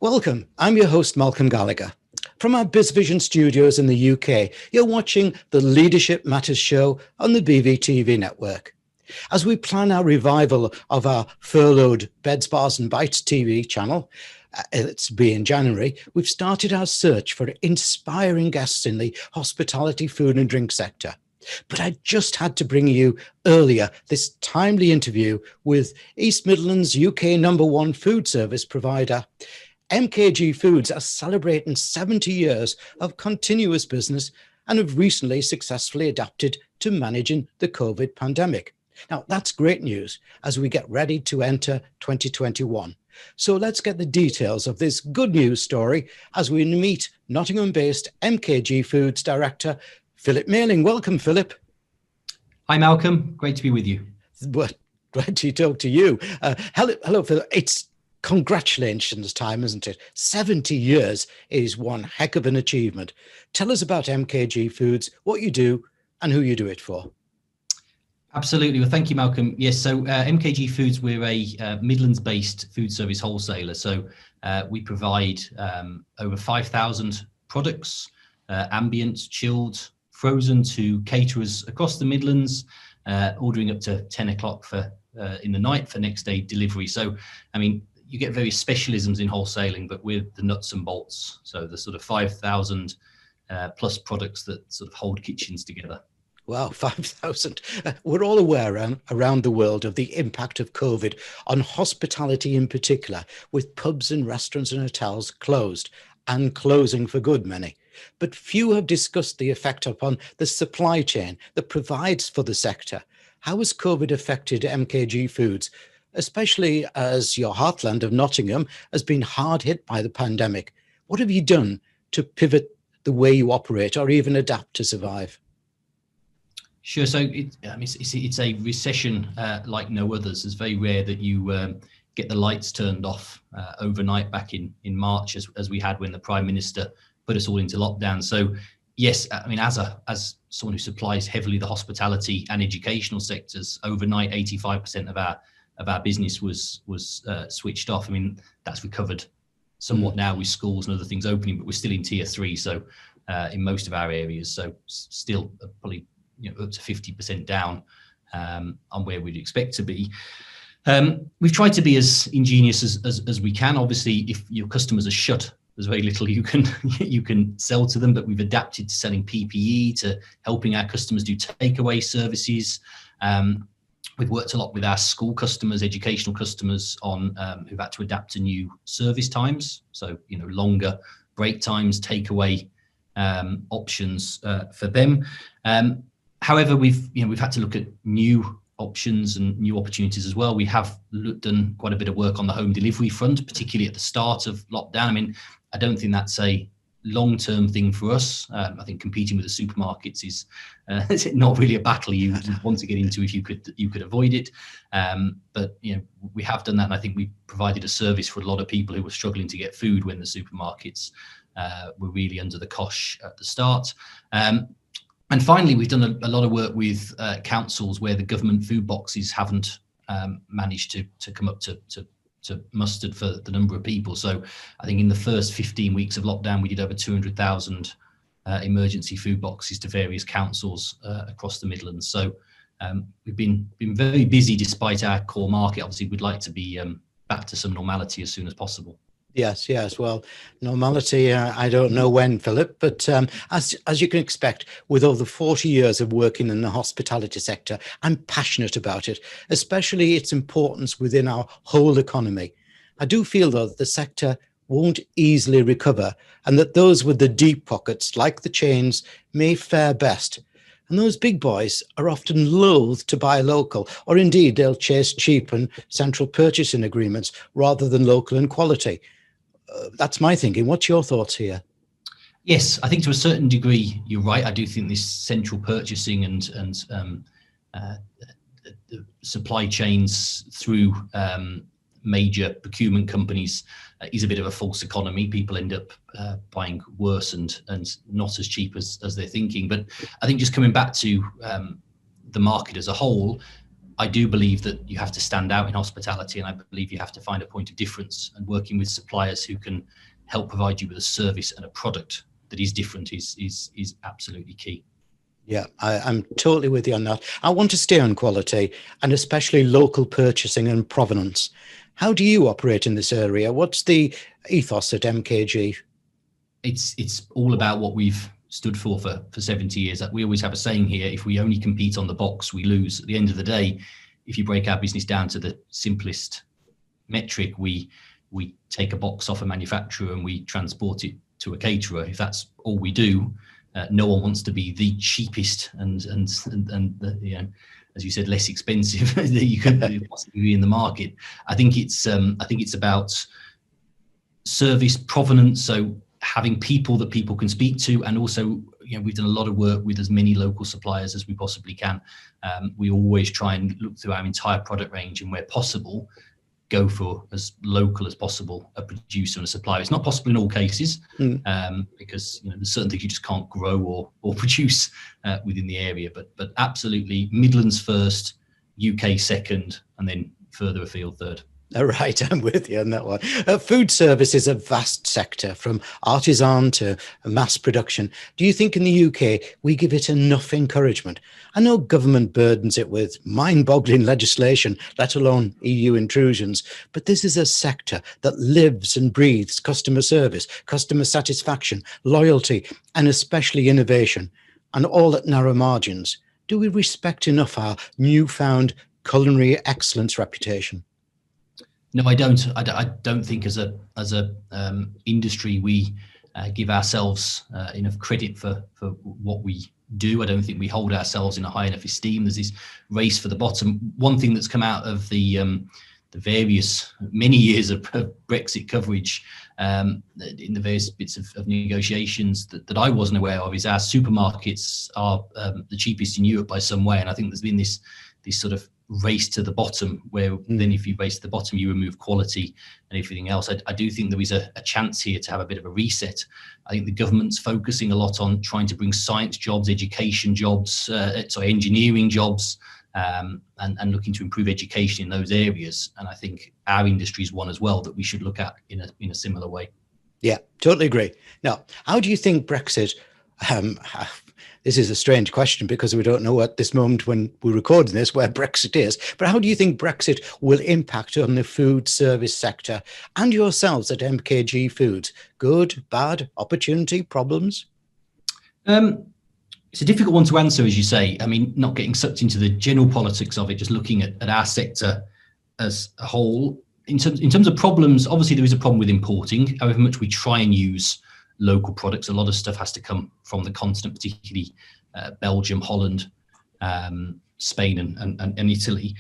Welcome, I'm your host Malcolm Gallagher. From our BizVision studios in the UK, you're watching the Leadership Matters show on the BVTV network. As we plan our revival of our furloughed Beds, Bars and Bites TV channel, it's be in January, we've started our search for inspiring guests in the hospitality, food and drink sector. But I just had to bring you earlier this timely interview with East Midlands UK #1 food service provider. MKG Foods are celebrating 70 years of continuous business and have recently successfully adapted to managing the COVID pandemic. Now, that's great news as we get ready to enter 2021. So let's get the details of this good news story as we meet Nottingham-based MKG Foods Director, Philip Mayling. Welcome, Philip. Hi, Malcolm. Great to be with you. Well, glad to talk to you. Hello, Philip. It's congratulations time, isn't it? 70 years is one heck of an achievement. Tell us about MKG Foods, what you do and who you do it for. Absolutely. Well, thank you, Malcolm. Yes, so MKG Foods, we're a Midlands-based food service wholesaler. So we provide over 5,000 products, ambient, chilled, frozen to caterers across the Midlands, ordering up to 10 o'clock for in the night for next day delivery. So, I mean, you get various specialisms in wholesaling, but we're the nuts and bolts. So the sort of 5,000 plus products that sort of hold kitchens together. Wow, 5,000. We're all aware around the world of the impact of COVID on hospitality in particular, with pubs and restaurants and hotels closed and closing for good, many. But few have discussed the effect upon the supply chain that provides for the sector. How has COVID affected MKG Foods, especially as your heartland of Nottingham has been hard hit by the pandemic? What have you done to pivot the way you operate or even adapt to survive? Sure. So it's a recession like no others. It's very rare that you get the lights turned off overnight back in March, as we had when the Prime Minister put us all into lockdown. So yes, I mean, as someone who supplies heavily the hospitality and educational sectors, overnight 85% of our business was switched off. I mean, that's recovered somewhat now with schools and other things opening, but we're still in tier 3. So in most of our areas, so still probably up to 50% down on where we'd expect to be. We've tried to be as ingenious as we can. Obviously, if your customers are shut, there's very little you can sell to them, but we've adapted to selling PPE, to helping our customers do takeaway services. We've worked a lot with our school customers, educational customers on who've had to adapt to new service times. So, longer break times, takeaway options for them. However, we've had to look at new options and new opportunities as well. We have done quite a bit of work on the home delivery front, particularly at the start of lockdown. I mean, I don't think that's a long-term thing for us. I think competing with the supermarkets is not really a battle you want to get into if you could avoid it. But we have done that, and I think we provided a service for a lot of people who were struggling to get food when the supermarkets were really under the cosh at the start. And finally, we've done a lot of work with councils where the government food boxes haven't managed to come up to mustard for the number of people. So I think in the first 15 weeks of lockdown, we did over 200,000 emergency food boxes to various councils across the Midlands. So we've been very busy despite our core market. Obviously, we'd like to be back to some normality as soon as possible. Yes. Well, normality, I don't know when, Philip, but as you can expect, with over 40 years of working in the hospitality sector, I'm passionate about it, especially its importance within our whole economy. I do feel, though, that the sector won't easily recover and that those with the deep pockets, like the chains, may fare best. And those big boys are often loath to buy local, or indeed they'll chase cheap and central purchasing agreements rather than local and quality. That's my thinking. What's your thoughts here? Yes, I think to a certain degree, you're right. I do think this central purchasing and supply chains through major procurement companies is a bit of a false economy. People end up buying worse and not as cheap as they're thinking. But I think just coming back to the market as a whole, I do believe that you have to stand out in hospitality, and I believe you have to find a point of difference, and working with suppliers who can help provide you with a service and a product that is different is absolutely key. Yeah, I'm totally with you on that. I want to stay on quality and especially local purchasing and provenance. How do you operate in this area? What's the ethos at MKG? It's all about what we've stood for 70 years. We always have a saying here: if we only compete on the box, we lose. At the end of the day, if you break our business down to the simplest metric, we take a box off a manufacturer and we transport it to a caterer. If that's all we do, no one wants to be the cheapest and you know, as you said, less expensive that you could possibly be in the market. I think it's about service provenance, so having people that people can speak to, and also, you know, we've done a lot of work with as many local suppliers as we possibly can. We always try and look through our entire product range, and where possible, go for as local as possible a producer and a supplier. It's not possible in all cases, because, you know, there's certain things you just can't grow or produce within the area. But absolutely, Midlands first, UK second, and then further afield third. All right, I'm with you on that one. Food service is a vast sector, from artisan to mass production. Do you think in the UK we give it enough encouragement? I know government burdens it with mind-boggling legislation, let alone EU intrusions, but this is a sector that lives and breathes customer service, customer satisfaction, loyalty, and especially innovation, and all at narrow margins. Do we respect enough our newfound culinary excellence reputation? No, I don't. I don't think as a industry we give ourselves enough credit for what we do. I don't think we hold ourselves in a high enough esteem. There's this race for the bottom. One thing that's come out of the various many years of Brexit coverage, in the various bits of negotiations that I wasn't aware of, is our supermarkets are the cheapest in Europe by some way, and I think there's been this sort of race to the bottom, where then if you race to the bottom, you remove quality and everything else. I do think there is a chance here to have a bit of a reset. I think the government's focusing a lot on trying to bring science jobs, education jobs, engineering jobs, and looking to improve education in those areas. And I think our industry is one as well that we should look at in a similar way. Yeah, totally agree. Now, how do you think Brexit, this is a strange question because we don't know at this moment when we're recording this where Brexit is, but how do you think Brexit will impact on the food service sector and yourselves at MKG Foods? Good, bad, opportunity, problems? It's a difficult one to answer, as you say. I mean, not getting sucked into the general politics of it, just looking at our sector as a whole. In terms of problems, obviously there is a problem with importing. However much we try and use local products, a lot of stuff has to come from the continent, particularly Belgium, Holland, Spain and Italy.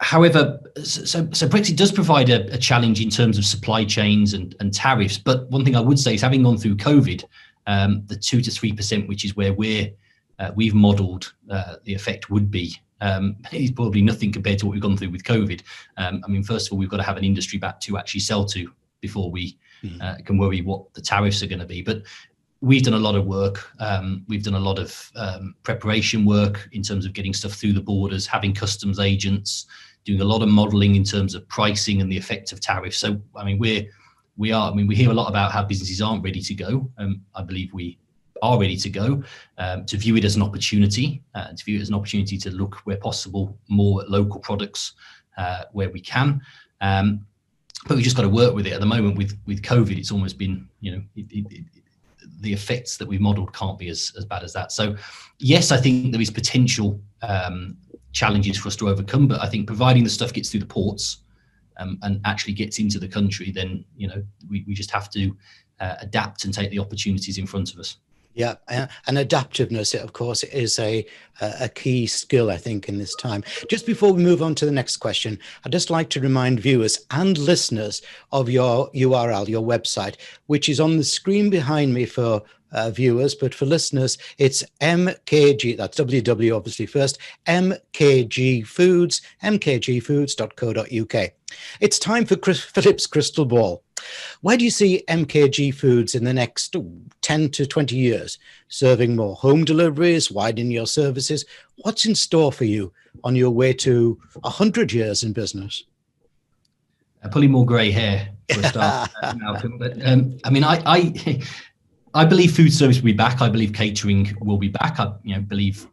However, so Brexit does provide a challenge in terms of supply chains and tariffs. But one thing I would say is, having gone through COVID, the 2 to 3%, which is where we've modelled the effect would be, is probably nothing compared to what we've gone through with COVID. I mean, first of all, we've got to have an industry back to actually sell to before we can worry what the tariffs are going to be. But we've done a lot of work. We've done a lot of preparation work in terms of getting stuff through the borders, having customs agents, doing a lot of modelling in terms of pricing and the effect of tariffs. So, I mean, we hear a lot about how businesses aren't ready to go. I believe we are ready to go, to view it as an opportunity, to look where possible more at local products where we can. But we just got to work with it. At the moment with COVID, it's almost been, the effects that we've modelled can't be as bad as that. So yes, I think there is potential challenges for us to overcome, but I think providing the stuff gets through the ports and actually gets into the country, then, we just have to adapt and take the opportunities in front of us. Yeah, and adaptiveness, of course, is a key skill, I think, in this time. Just before we move on to the next question, I'd just like to remind viewers and listeners of your URL, your website, which is on the screen behind me for viewers, but for listeners, it's MKG, that's WW obviously first, MKG Foods, mkgfoods.co.uk. It's time for Philip's crystal ball. Where do you see MKG Foods in the next 10 to 20 years? Serving more home deliveries, widening your services? What's in store for you on your way to 100 years in business? Probably more grey hair for a start, Malcolm. But I mean, I believe food service will be back. I believe catering will be back. I believe.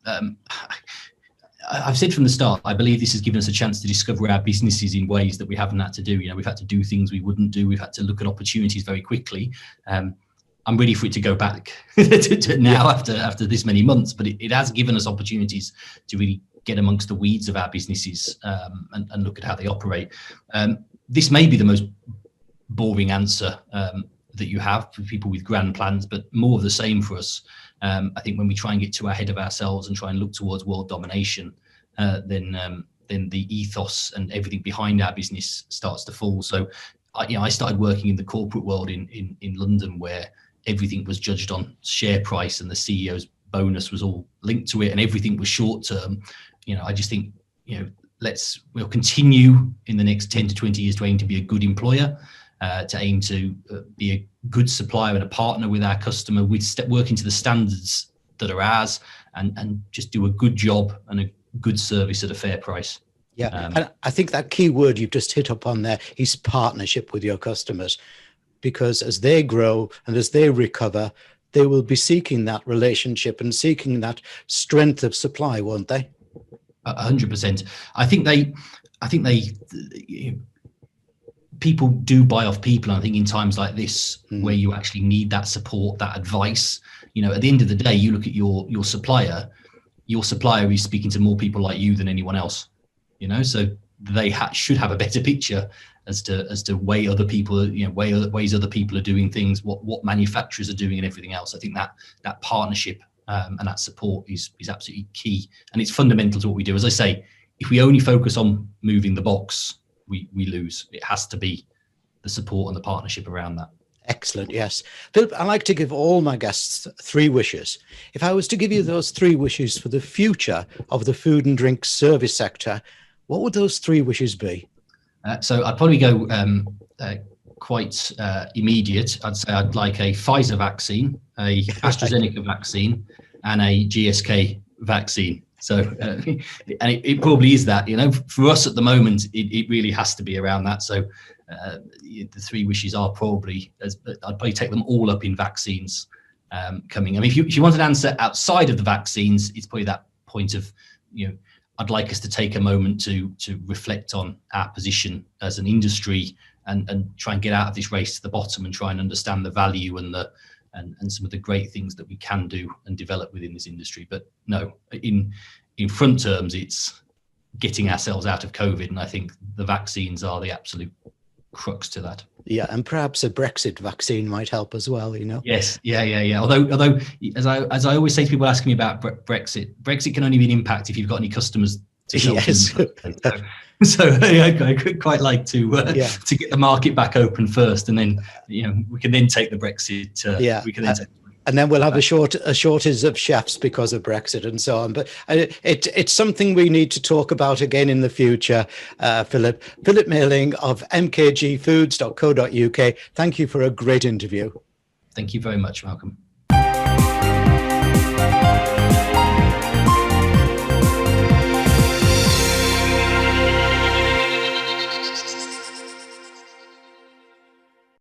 I've said from the start, I believe this has given us a chance to discover our businesses in ways that we haven't had to do. We've had to do things we wouldn't do. We've had to look at opportunities very quickly. I'm ready for it to go back to now after this many months, but it has given us opportunities to really get amongst the weeds of our businesses and look at how they operate. This may be the most boring answer that you have for people with grand plans, but more of the same for us. I think when we try and get too ahead of ourselves and try and look towards world domination, then the ethos and everything behind our business starts to fall. So, I started working in the corporate world in London, where everything was judged on share price and the CEO's bonus was all linked to it, and everything was short term. I just think we'll continue in the next 10 to 20 years to aim to be a good employer. To aim to be a good supplier and a partner with our customer, we'd work into the standards that are ours and just do a good job and a good service at a fair price. Yeah, and I think that key word you've just hit upon there is partnership with your customers, because as they grow and as they recover, they will be seeking that relationship and seeking that strength of supply, won't they? 100%. I think they people do buy off people. And I think in times like this, where you actually need that support, that advice, at the end of the day, you look at your supplier is speaking to more people like you than anyone else, so they should have a better picture as to way other people, ways other people are doing things, what manufacturers are doing and everything else. I think that partnership and that support is absolutely key. And it's fundamental to what we do. As I say, if we only focus on moving the box, we lose. It has to be the support and the partnership around that. Excellent. Yes. Philip, I like to give all my guests 3 wishes. If I was to give you those 3 wishes for the future of the food and drink service sector, what would those 3 wishes be? So I'd probably go quite immediate. I'd say I'd like a Pfizer vaccine, a AstraZeneca vaccine, and a GSK vaccine. So, and it probably is that, for us at the moment, it really has to be around that. So the 3 wishes are probably, I'd probably take them all up in vaccines coming. I mean, if you want an answer outside of the vaccines, it's probably that point of, I'd like us to take a moment to reflect on our position as an industry and try and get out of this race to the bottom and try and understand the value and some of the great things that we can do and develop within this industry. But no, in front terms, it's getting ourselves out of COVID. And I think the vaccines are the absolute crux to that. Yeah, and perhaps a Brexit vaccine might help as well, Yes, yeah. Although as I always say to people asking me about Brexit can only be an impact if you've got any customers to sell. Yes. So I could quite like to get the market back open first, and then we can then take the Brexit. And then we'll have a shortage of chefs because of Brexit and so on. But it's something we need to talk about again in the future, Philip. Philip Mayling of mkgfoods.co.uk. Thank you for a great interview. Thank you very much, Malcolm.